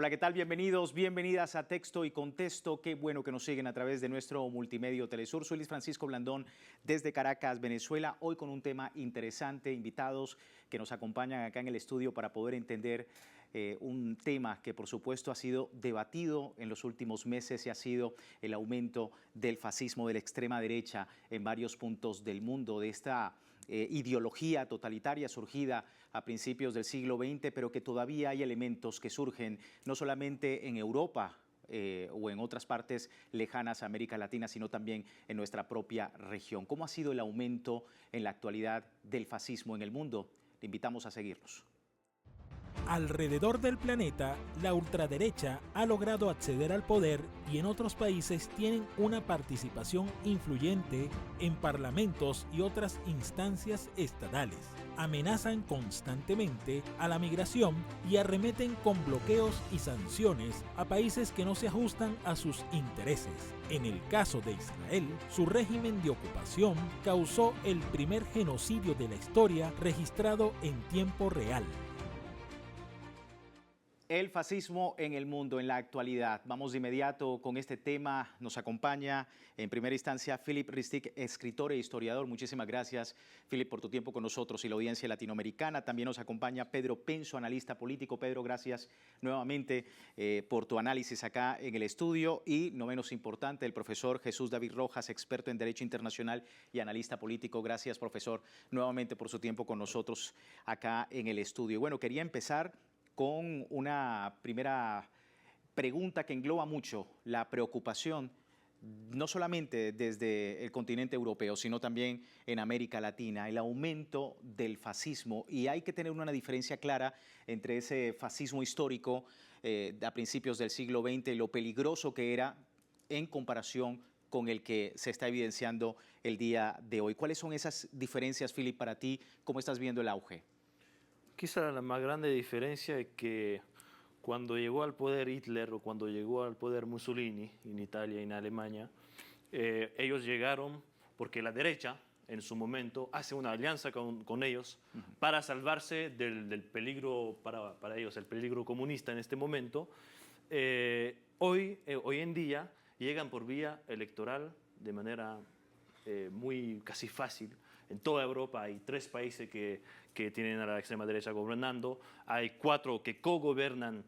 Hola, ¿qué tal? Bienvenidos, bienvenidas a Texto y Contexto. Qué bueno que nos siguen a través de nuestro multimedio Telesur. Soy Luis Francisco Blandón desde Caracas, Venezuela. Hoy con un tema interesante, invitados que nos acompañan acá en el estudio para poder entender un tema que por supuesto ha sido debatido en los últimos meses y ha sido el aumento del fascismo de la extrema derecha en varios puntos del mundo, de esta ideología totalitaria surgida a principios del siglo XX, pero que todavía hay elementos que surgen no solamente en Europa o en otras partes lejanas a América Latina, sino también en nuestra propia región. ¿Cómo ha sido el aumento en la actualidad del fascismo en el mundo? Le invitamos a seguirnos. Alrededor del planeta, la ultraderecha ha logrado acceder al poder y en otros países tienen una participación influyente en parlamentos y otras instancias estatales. Amenazan constantemente a la migración y arremeten con bloqueos y sanciones a países que no se ajustan a sus intereses. En el caso de Israel, su régimen de ocupación causó el primer genocidio de la historia registrado en tiempo real. El fascismo en el mundo en la actualidad. Vamos de inmediato con este tema. Nos acompaña en primera instancia Philip Riztik, escritor e historiador. Muchísimas gracias, Philip, por tu tiempo con nosotros y la audiencia latinoamericana. También nos acompaña Pedro Penso, analista político. Pedro, gracias nuevamente por tu análisis acá en el estudio. Y no menos importante, el profesor Jesús David Rojas, experto en Derecho Internacional y analista político. Gracias, profesor, nuevamente por su tiempo con nosotros acá en el estudio. Bueno, quería empezar con una primera pregunta que engloba mucho la preocupación, no solamente desde el continente europeo, sino también en América Latina, el aumento del fascismo. Y hay que tener una diferencia clara entre ese fascismo histórico a principios del siglo XX y lo peligroso que era en comparación con el que se está evidenciando el día de hoy. ¿Cuáles son esas diferencias, Philip, para ti? ¿Cómo estás viendo el auge? Quizá la más grande diferencia es que cuando llegó al poder Hitler o cuando llegó al poder Mussolini en Italia y en Alemania, ellos llegaron porque la derecha en su momento hace una alianza con ellos para salvarse del peligro para ellos, el peligro comunista en este momento. Hoy en día llegan por vía electoral de manera muy casi fácil. En toda Europa hay 3 países que tienen a la extrema derecha gobernando, hay 4 que co-gobernan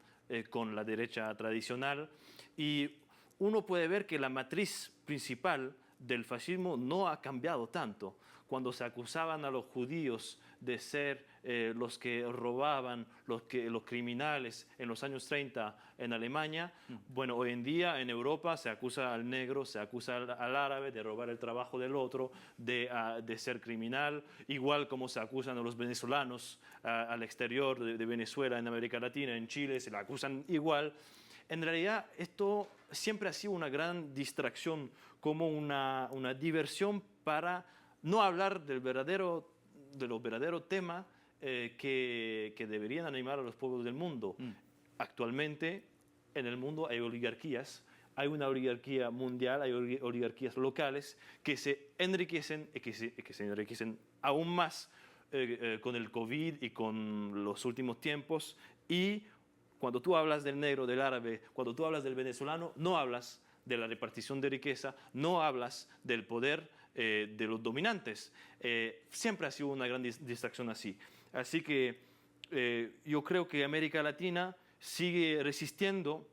con la derecha tradicional y uno puede ver que la matriz principal del fascismo no ha cambiado tanto. Cuando se acusaban a los judíos de ser los que robaban, los criminales en los años 30 en Alemania, bueno, hoy en día en Europa se acusa al negro, se acusa al árabe de robar el trabajo del otro, de ser criminal, igual como se acusan a los venezolanos al exterior de Venezuela, en América Latina, en Chile, se le acusan igual. En realidad, esto siempre ha sido una gran distracción, como una diversión para no hablar de los verdaderos temas que deberían animar a los pueblos del mundo. Actualmente, en el mundo hay oligarquías, hay una oligarquía mundial, hay oligarquías locales que se enriquecen y que se enriquecen aún más con el COVID y con los últimos tiempos. Y cuando tú hablas del negro, del árabe, cuando tú hablas del venezolano, no hablas de la repartición de riqueza, no hablas del poder de los dominantes. Siempre ha sido una gran distracción así. Así que yo creo que América Latina sigue resistiendo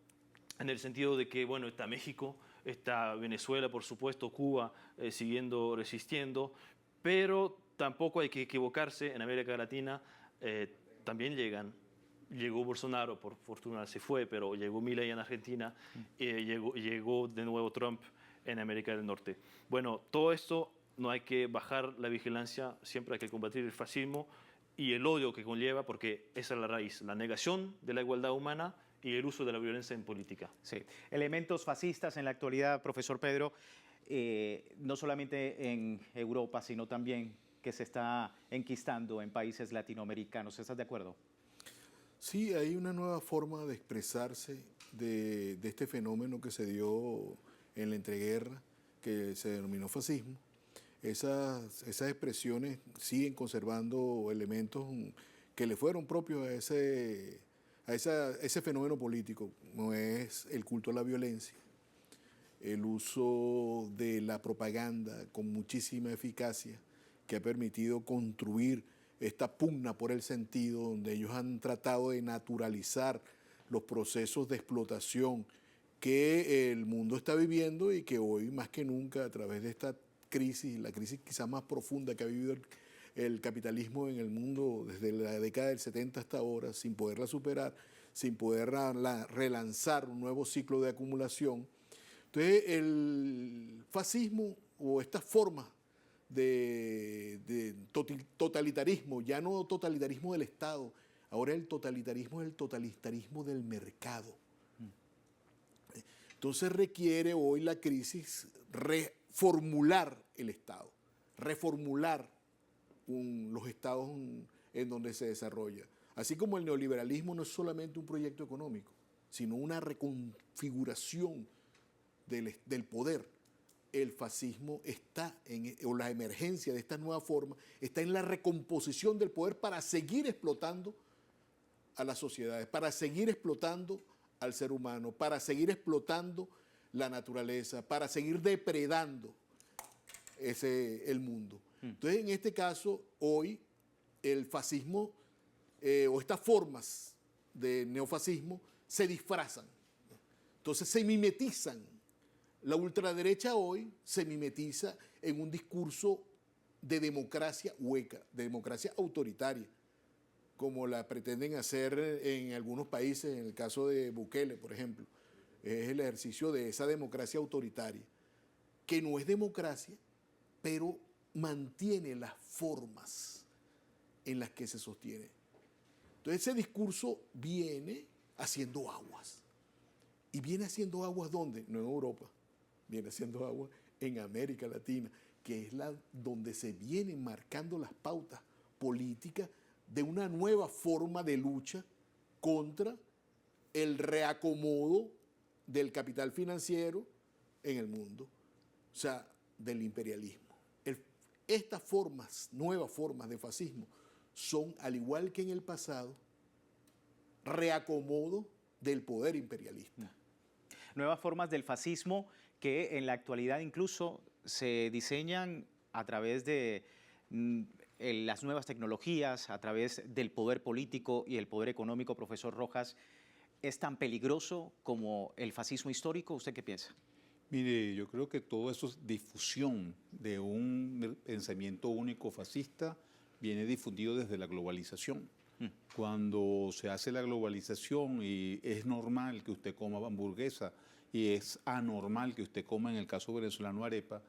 en el sentido de que, bueno, está México, está Venezuela, por supuesto, Cuba siguiendo resistiendo, pero tampoco hay que equivocarse, en América Latina también llegó Bolsonaro, por fortuna se fue, pero llegó Milei en Argentina, llegó de nuevo Trump en América del Norte. Bueno, todo esto no hay que bajar la vigilancia, siempre hay que combatir el fascismo y el odio que conlleva, porque esa es la raíz, la negación de la igualdad humana y el uso de la violencia en política. Sí, elementos fascistas en la actualidad, profesor Pedro, no solamente en Europa, sino también que se está enquistando en países latinoamericanos. ¿Estás de acuerdo? Sí, hay una nueva forma de expresarse de este fenómeno que se dio en la entreguerra, que se denominó fascismo. Esas expresiones siguen conservando elementos que le fueron propios ese fenómeno político, no es el culto a la violencia, el uso de la propaganda con muchísima eficacia que ha permitido construir esta pugna por el sentido, donde ellos han tratado de naturalizar los procesos de explotación que el mundo está viviendo y que hoy más que nunca a través de esta crisis, la crisis quizás más profunda que ha vivido el capitalismo en el mundo desde la década del 70 hasta ahora, sin poderla superar, sin poder relanzar un nuevo ciclo de acumulación. Entonces el fascismo o estas formas de totalitarismo, ya no totalitarismo del Estado, ahora el totalitarismo es el totalitarismo del mercado. Entonces requiere hoy la crisis reformular el Estado, reformular los estados en donde se desarrolla. Así como el neoliberalismo no es solamente un proyecto económico, sino una reconfiguración del poder. El fascismo está o la emergencia de esta nueva forma está en la recomposición del poder para seguir explotando a las sociedades, para seguir explotando al ser humano, para seguir explotando la naturaleza, para seguir depredando el mundo. Entonces, en este caso, hoy el fascismo o estas formas de neofascismo se disfrazan. Entonces se mimetizan. La ultraderecha hoy se mimetiza en un discurso de democracia hueca, de democracia autoritaria, como la pretenden hacer en algunos países, en el caso de Bukele, por ejemplo. Es el ejercicio de esa democracia autoritaria, que no es democracia, pero mantiene las formas en las que se sostiene. Entonces ese discurso viene haciendo aguas. ¿Y viene haciendo aguas dónde? No en Europa, viene haciendo aguas en América Latina, que es donde se vienen marcando las pautas políticas de una nueva forma de lucha contra el reacomodo del capital financiero en el mundo, o sea, del imperialismo. Estas nuevas formas de fascismo, son, al igual que en el pasado, reacomodo del poder imperialista. Nuevas formas del fascismo que en la actualidad incluso se diseñan a través de las nuevas tecnologías, a través del poder político y el poder económico. Profesor Rojas, ¿es tan peligroso como el fascismo histórico? ¿Usted qué piensa? Mire, yo creo que todo eso es difusión de un pensamiento único fascista, viene difundido desde la globalización. Cuando se hace la globalización y es normal que usted coma hamburguesa y es anormal que usted coma, en el caso venezolano, arepa,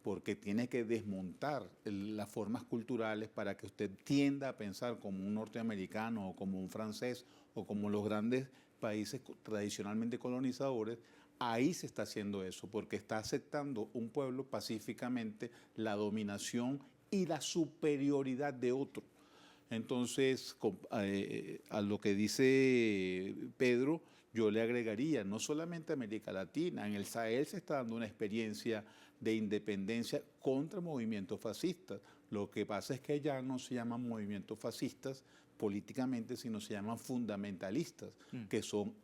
porque tiene que desmontar las formas culturales para que usted tienda a pensar como un norteamericano o como un francés o como los grandes países tradicionalmente colonizadores. Ahí se está haciendo eso, porque está aceptando un pueblo pacíficamente la dominación y la superioridad de otro. Entonces, a lo que dice Pedro, yo le agregaría, no solamente América Latina, en el Sahel se está dando una experiencia de independencia contra movimientos fascistas. Lo que pasa es que ya no se llaman movimientos fascistas políticamente, sino se llaman fundamentalistas, que son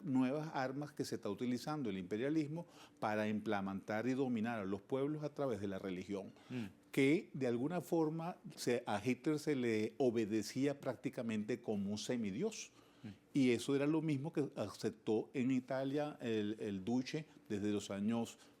nuevas armas que se está utilizando el imperialismo para implementar y dominar a los pueblos a través de la religión, que de alguna forma a Hitler se le obedecía prácticamente como un semidios. Y eso era lo mismo que aceptó en Italia el Duce desde los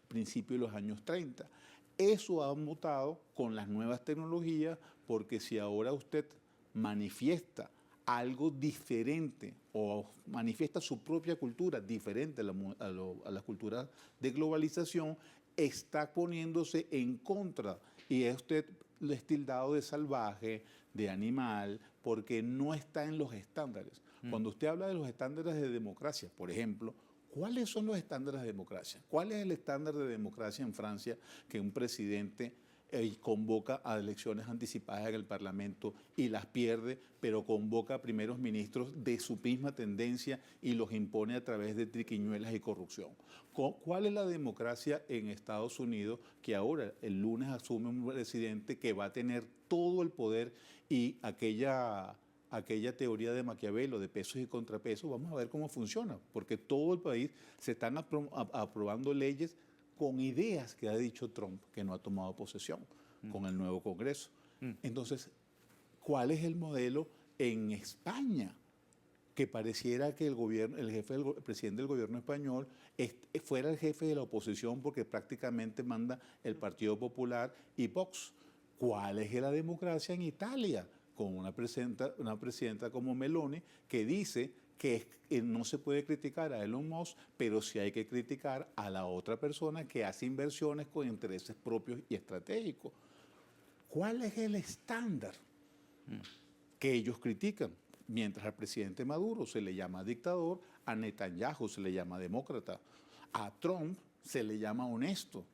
principios de los años 30. Eso ha mutado con las nuevas tecnologías, porque si ahora usted manifiesta algo diferente o manifiesta su propia cultura diferente a la cultura de globalización, está poniéndose en contra y es usted tildado de salvaje, de animal, porque no está en los estándares. Cuando usted habla de los estándares de democracia, por ejemplo, ¿cuáles son los estándares de democracia? ¿Cuál es el estándar de democracia en Francia que un presidente convoca a elecciones anticipadas en el Parlamento y las pierde, pero convoca a primeros ministros de su misma tendencia y los impone a través de triquiñuelas y corrupción? ¿Cuál es la democracia en Estados Unidos, que ahora el lunes asume un presidente que va a tener todo el poder y aquella aquella teoría de Maquiavelo de pesos y contrapesos, vamos a ver cómo funciona, porque todo el país se están aprobando leyes con ideas que ha dicho Trump, que no ha tomado posesión con el nuevo Congreso. Entonces, ¿cuál es el modelo en España? Que pareciera que el presidente del gobierno español fuera el jefe de la oposición porque prácticamente manda el Partido Popular y Vox. ¿Cuál es la democracia en Italia? Con una presidenta como Meloni que dice que no se puede criticar a Elon Musk, pero sí hay que criticar a la otra persona que hace inversiones con intereses propios y estratégicos. ¿Cuál es el estándar que ellos critican? Mientras al presidente Maduro se le llama dictador, a Netanyahu se le llama demócrata, a Trump se le llama honesto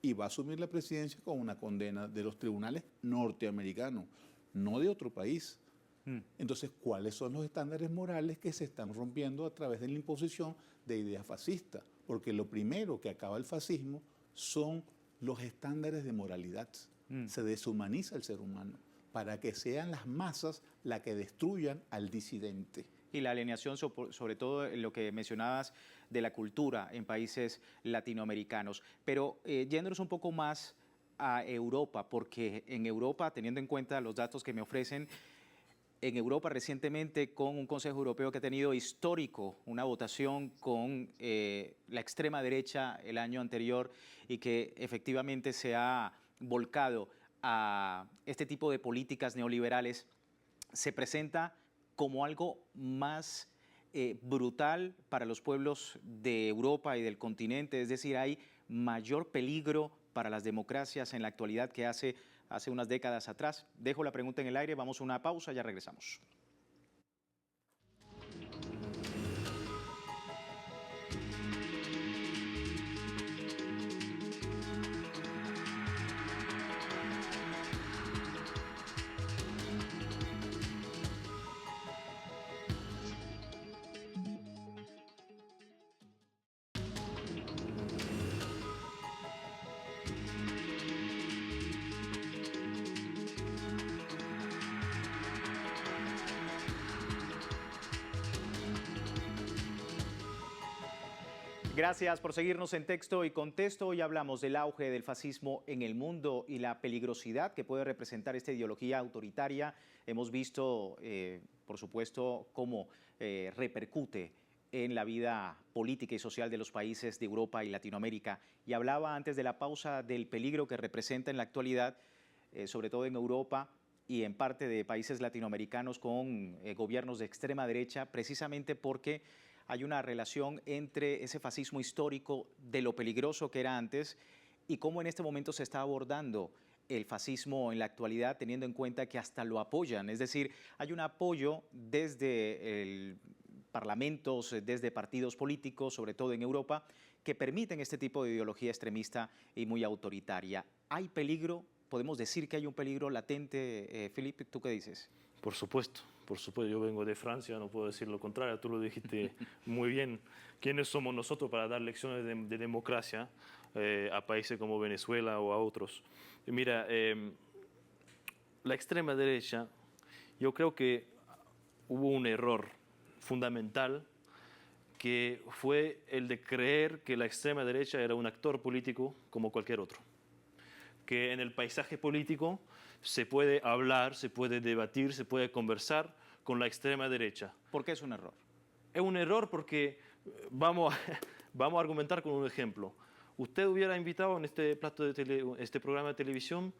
y va a asumir la presidencia con una condena de los tribunales norteamericanos, no de otro país. Entonces, ¿cuáles son los estándares morales que se están rompiendo a través de la imposición de ideas fascistas? Porque lo primero que acaba el fascismo son los estándares de moralidad. Se deshumaniza el ser humano para que sean las masas las que destruyan al disidente. Y la alineación, sobre todo en lo que mencionabas de la cultura en países latinoamericanos. Pero yéndonos un poco más a Europa, porque en Europa, teniendo en cuenta los datos que me ofrecen, en Europa recientemente con un Consejo Europeo que ha tenido histórico, una votación con la extrema derecha el año anterior y que efectivamente se ha volcado a este tipo de políticas neoliberales, se presenta como algo más brutal para los pueblos de Europa y del continente, es decir, hay mayor peligro para las democracias en la actualidad que hace unas décadas atrás. Dejo la pregunta en el aire, vamos a una pausa, ya regresamos. Gracias por seguirnos en Texto y Contexto. Hoy hablamos del auge del fascismo en el mundo y la peligrosidad que puede representar esta ideología autoritaria. Hemos visto, por supuesto, cómo repercute en la vida política y social de los países de Europa y Latinoamérica. Y hablaba antes de la pausa del peligro que representa en la actualidad, sobre todo en Europa y en parte de países latinoamericanos con gobiernos de extrema derecha, precisamente porque hay una relación entre ese fascismo histórico de lo peligroso que era antes y cómo en este momento se está abordando el fascismo en la actualidad, teniendo en cuenta que hasta lo apoyan. Es decir, hay un apoyo desde parlamentos, desde partidos políticos, sobre todo en Europa, que permiten este tipo de ideología extremista y muy autoritaria. ¿Hay peligro? ¿Podemos decir que hay un peligro latente? Felipe, ¿tú qué dices? Por supuesto. Por supuesto, yo vengo de Francia, no puedo decir lo contrario, tú lo dijiste muy bien. ¿Quiénes somos nosotros para dar lecciones de democracia a países como Venezuela o a otros? Mira, la extrema derecha, yo creo que hubo un error fundamental que fue el de creer que la extrema derecha era un actor político como cualquier otro. Que en el paisaje político se puede hablar, se puede debatir, se puede conversar con la extrema derecha. ¿Por qué es un error? Es un error porque vamos a argumentar con un ejemplo. Usted hubiera invitado en este programa de televisión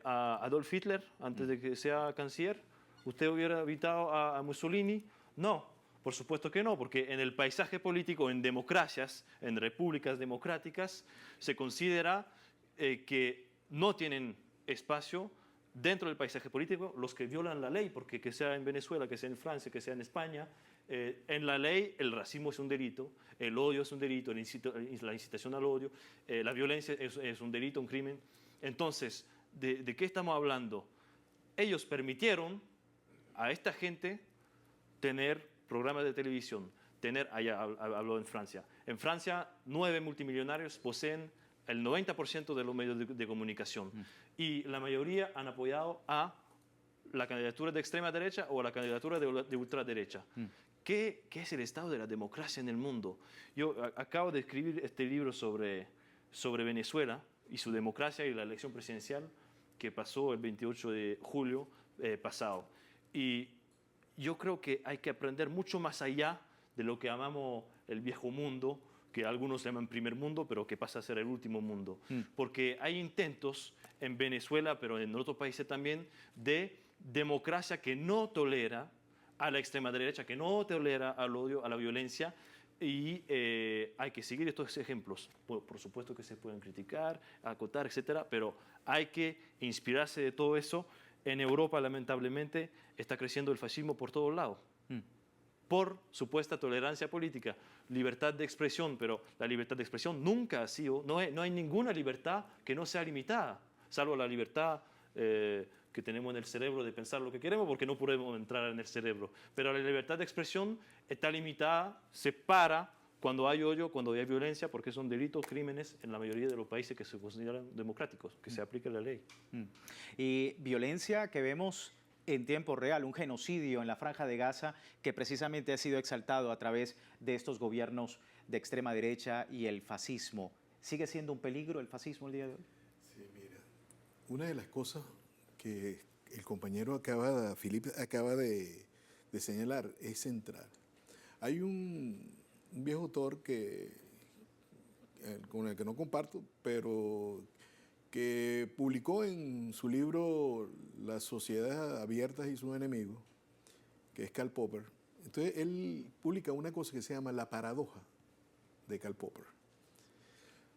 a Adolf Hitler antes de que sea canciller. ¿Usted hubiera invitado a Mussolini? No, por supuesto que no, porque en el paisaje político, en democracias, en repúblicas democráticas, se considera que no tienen espacio dentro del paisaje político los que violan la ley, porque que sea en Venezuela, que sea en Francia, que sea en España, en la ley el racismo es un delito, el odio es un delito, la incitación al odio, la violencia es un delito, un crimen. Entonces, ¿de qué estamos hablando? Ellos permitieron a esta gente tener programas de televisión, allá hablo en Francia. En Francia, 9 multimillonarios poseen el 90% de los medios de comunicación y la mayoría han apoyado a la candidatura de extrema derecha o la candidatura de ultraderecha. ¿Qué es el estado de la democracia en el mundo? Yo acabo de escribir este libro sobre Venezuela y su democracia y la elección presidencial que pasó el 28 de julio pasado. Y yo creo que hay que aprender mucho más allá de lo que llamamos el viejo mundo, que algunos llaman primer mundo, pero que pasa a ser el último mundo. Porque hay intentos en Venezuela, pero en otros países también, de democracia que no tolera a la extrema derecha, que no tolera al odio, a la violencia, y hay que seguir estos ejemplos. Por supuesto que se pueden criticar, acotar, etcétera, pero hay que inspirarse de todo eso. En Europa, lamentablemente, está creciendo el fascismo por todos lados. Por supuesta tolerancia política, libertad de expresión, pero la libertad de expresión nunca ha sido, no hay ninguna libertad que no sea limitada, salvo la libertad que tenemos en el cerebro de pensar lo que queremos, porque no podemos entrar en el cerebro. Pero la libertad de expresión está limitada, se para cuando hay odio, cuando hay violencia, porque son delitos, crímenes en la mayoría de los países que se consideran democráticos, que se aplica la ley. Y violencia que vemos en tiempo real, un genocidio en la Franja de Gaza que precisamente ha sido exaltado a través de estos gobiernos de extrema derecha y el fascismo. ¿Sigue siendo un peligro el fascismo el día de hoy? Sí, mira, una de las cosas que el compañero Philippe acaba de señalar es central. Hay un viejo autor con el que no comparto, pero que publicó en su libro Las sociedades abiertas y sus enemigos, que es Karl Popper. Entonces él publica una cosa que se llama la paradoja de Karl Popper.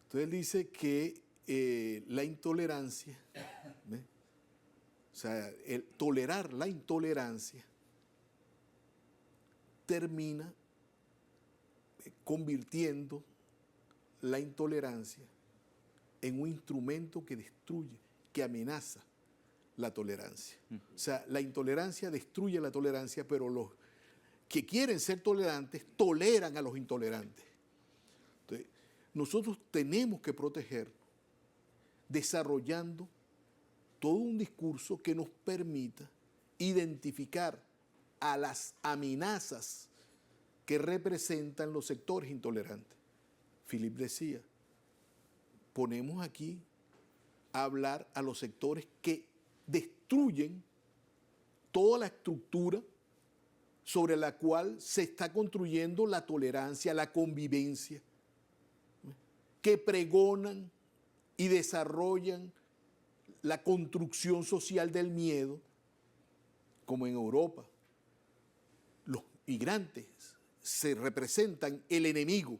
Entonces él dice que la intolerancia, ¿ves? O sea, el tolerar la intolerancia termina convirtiendo la intolerancia en un instrumento que destruye, que amenaza la tolerancia. O sea, la intolerancia destruye la tolerancia, pero los que quieren ser tolerantes toleran a los intolerantes. Entonces, nosotros tenemos que protegernos desarrollando todo un discurso que nos permita identificar a las amenazas que representan los sectores intolerantes. Philippe decía, ponemos aquí a hablar a los sectores que destruyen toda la estructura sobre la cual se está construyendo la tolerancia, la convivencia, que pregonan y desarrollan la construcción social del miedo, como en Europa. Los migrantes se representan el enemigo.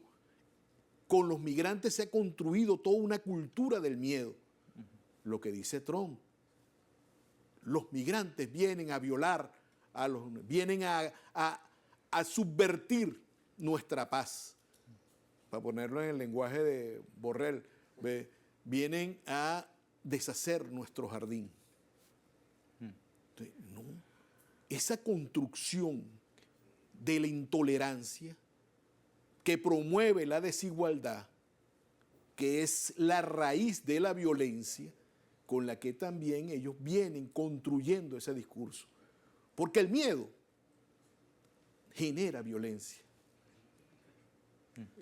Con los migrantes se ha construido toda una cultura del miedo. Lo que dice Trump. Los migrantes vienen a violar, vienen a subvertir nuestra paz. Para ponerlo en el lenguaje de Borrell, vienen a deshacer nuestro jardín. Entonces, no. Esa construcción de la intolerancia que promueve la desigualdad, que es la raíz de la violencia, con la que también ellos vienen construyendo ese discurso. Porque el miedo genera violencia.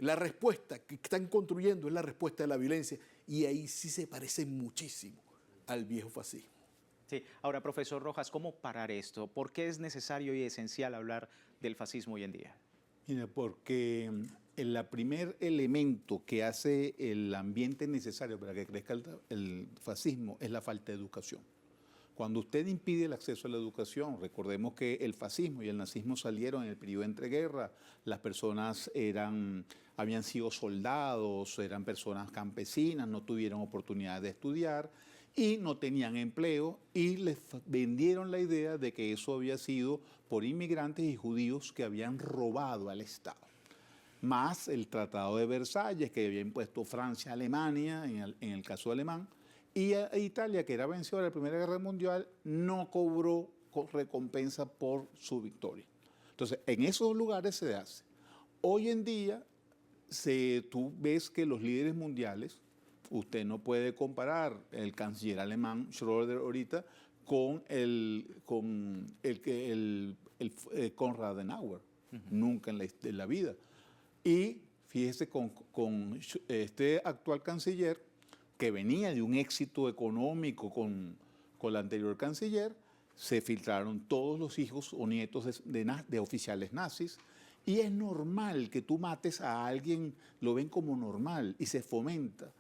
La respuesta que están construyendo es la respuesta de la violencia, y ahí sí se parece muchísimo al viejo fascismo. Sí. Ahora, profesor Rojas, ¿cómo parar esto? ¿Por qué es necesario y esencial hablar del fascismo hoy en día? Mira, porque el primer elemento que hace el ambiente necesario para que crezca el fascismo es la falta de educación. Cuando usted impide el acceso a la educación, recordemos que el fascismo y el nazismo salieron en el periodo entre guerras, las personas habían sido soldados, eran personas campesinas, no tuvieron oportunidad de estudiar y no tenían empleo, y les vendieron la idea de que eso había sido por inmigrantes y judíos que habían robado al Estado. Más el Tratado de Versalles que había impuesto Francia a Alemania, en el caso alemán, y a Italia, que era vencedora de la Primera Guerra Mundial, no cobró recompensa por su victoria. Entonces, en esos lugares se hace. Hoy en día, tú ves que los líderes mundiales, usted no puede comparar el canciller alemán Schröder ahorita con Konrad Adenauer, nunca en la vida. Y fíjese, con este actual canciller, que venía de un éxito económico con la anterior canciller, se filtraron todos los hijos o nietos de oficiales nazis. Y es normal que tú mates a alguien, lo ven como normal y se fomenta.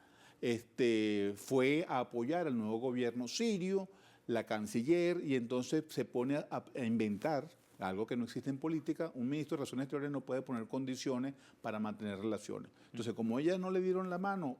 Fue a apoyar al nuevo gobierno sirio, la canciller, y entonces se pone a inventar algo que no existe en política. Un ministro de Relaciones Exteriores no puede poner condiciones para mantener relaciones. Entonces, como ella no le dieron la mano,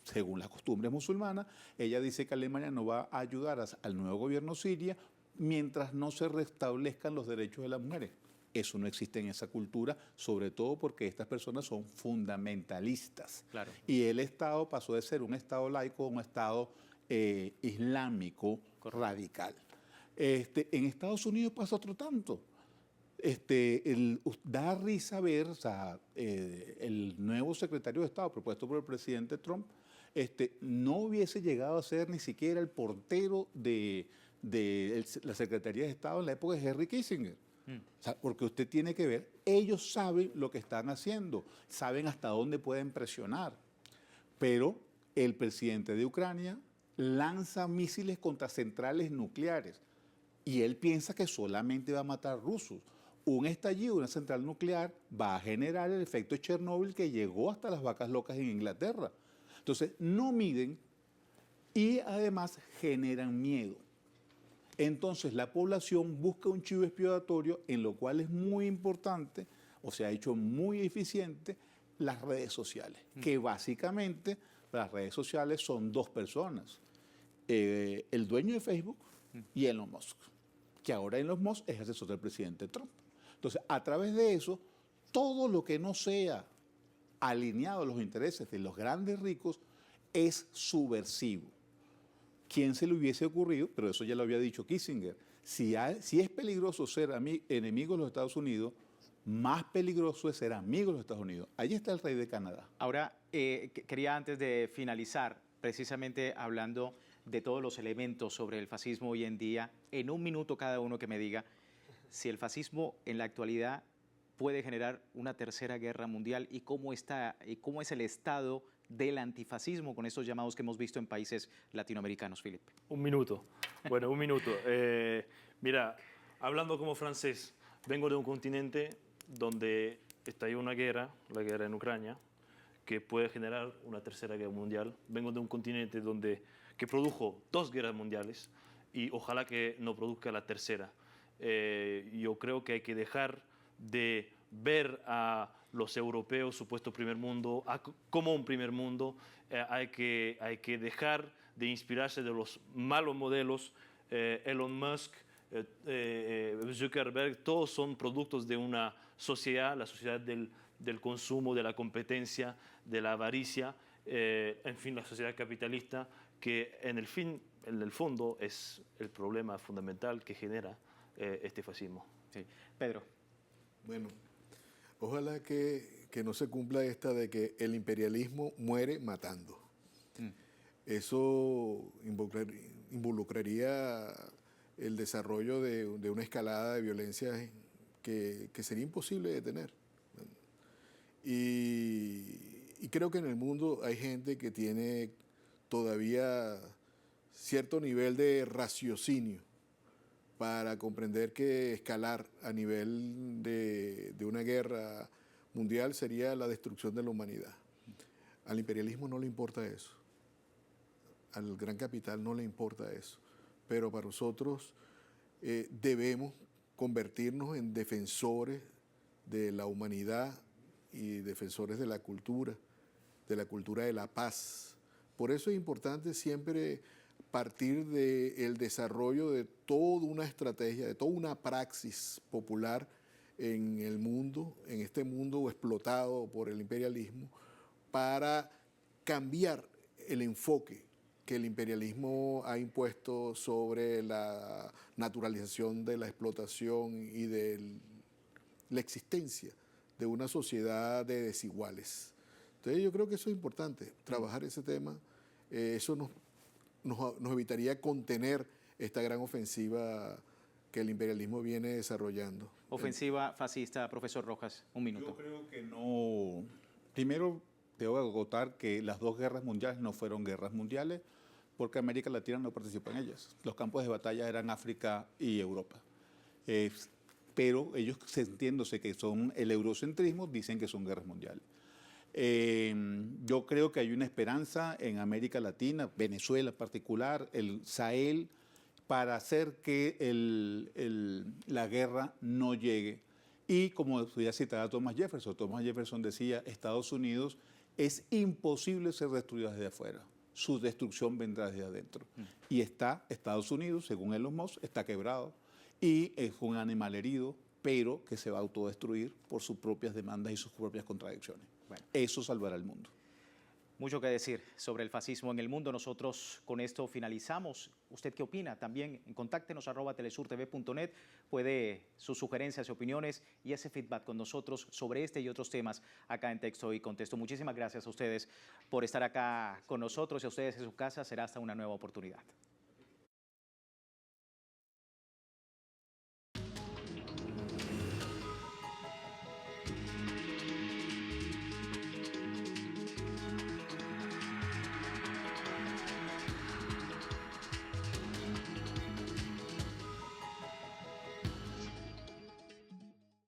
según las costumbres musulmanas, ella dice que Alemania no va a ayudar al nuevo gobierno sirio mientras no se restablezcan los derechos de las mujeres. Eso no existe en esa cultura, sobre todo porque estas personas son fundamentalistas. Claro. Y el Estado pasó de ser un Estado laico a un Estado islámico radical. En Estados Unidos pasa otro tanto. Da risa ver, o sea, el nuevo secretario de Estado propuesto por el presidente Trump, no hubiese llegado a ser ni siquiera el portero de la Secretaría de Estado en la época de Henry Kissinger. O sea, porque usted tiene que ver, ellos saben lo que están haciendo, saben hasta dónde pueden presionar, pero el presidente de Ucrania lanza misiles contra centrales nucleares y él piensa que solamente va a matar rusos. Un estallido de una central nuclear va a generar el efecto Chernóbil que llegó hasta las vacas locas en Inglaterra. Entonces, no miden y además generan miedo. Entonces, la población busca un chivo expiatorio, en lo cual es muy importante, o se ha hecho muy eficiente, las redes sociales, que básicamente las redes sociales son dos personas, el dueño de Facebook y Elon Musk, que ahora Elon Musk es asesor del presidente Trump. Entonces, a través de eso, todo lo que no sea alineado a los intereses de los grandes ricos es subversivo. ¿Quién se le hubiese ocurrido? Pero eso ya lo había dicho Kissinger. Si es peligroso ser enemigo de los Estados Unidos, más peligroso es ser amigo de los Estados Unidos. Ahí está el rey de Canadá. Ahora, quería antes de finalizar, precisamente hablando de todos los elementos sobre el fascismo hoy en día, en un minuto cada uno que me diga si el fascismo en la actualidad puede generar una tercera guerra mundial y cómo es el estado del antifascismo con estos llamados que hemos visto en países latinoamericanos, Philip. Un minuto. Bueno, un minuto. Mira, hablando como francés, vengo de un continente donde estalló una guerra, la guerra en Ucrania, que puede generar una tercera guerra mundial. Vengo de un continente que produjo 2 guerras mundiales y ojalá que no produzca la tercera. Yo creo que hay que dejar de ver a los europeos, supuesto primer mundo, como un primer mundo. Hay que dejar de inspirarse de los malos modelos. Elon Musk, Zuckerberg, todos son productos de una sociedad, la sociedad del consumo, de la competencia, de la avaricia, en fin, la sociedad capitalista, que en el fondo es el problema fundamental que genera este fascismo. Sí. Pedro. Bueno, ojalá que no se cumpla esta de que el imperialismo muere matando. Eso involucraría el desarrollo de una escalada de violencia que sería imposible de detener. Y creo que en el mundo hay gente que tiene todavía cierto nivel de raciocinio para comprender que escalar a nivel de una guerra mundial sería la destrucción de la humanidad. Al imperialismo no le importa eso. Al gran capital no le importa eso. Pero para nosotros debemos convertirnos en defensores de la humanidad y defensores de la cultura de la paz. Por eso es importante siempre partir del desarrollo de toda una estrategia, de toda una praxis popular en el mundo, en este mundo explotado por el imperialismo, para cambiar el enfoque que el imperialismo ha impuesto sobre la naturalización de la explotación y de la existencia de una sociedad de desiguales. Entonces yo creo que eso es importante, trabajar ese tema. Eso nos evitaría contener esta gran ofensiva que el imperialismo viene desarrollando. Ofensiva fascista, profesor Rojas, un minuto. Yo creo que no. Primero, debo agotar que las dos guerras mundiales no fueron guerras mundiales porque América Latina no participó en ellas. Los campos de batalla eran África y Europa. Pero ellos, sintiéndose que son el eurocentrismo, dicen que son guerras mundiales. Yo creo que hay una esperanza en América Latina, Venezuela en particular, el Sahel, para hacer que la guerra no llegue. Y como ya citaba Thomas Jefferson decía, Estados Unidos es imposible ser destruido desde afuera. Su destrucción vendrá desde adentro. Y Estados Unidos, según Elon Musk, está quebrado y es un animal herido, pero que se va a autodestruir por sus propias demandas y sus propias contradicciones. Bueno, eso salvará al mundo. Mucho que decir sobre el fascismo en el mundo. Nosotros con esto finalizamos. ¿Usted qué opina? También contáctenos @telesurtv.net. Puede sus sugerencias y opiniones y ese feedback con nosotros sobre este y otros temas acá en Texto y Contexto. Muchísimas gracias a ustedes por estar acá con nosotros y a ustedes en su casa. Será hasta una nueva oportunidad.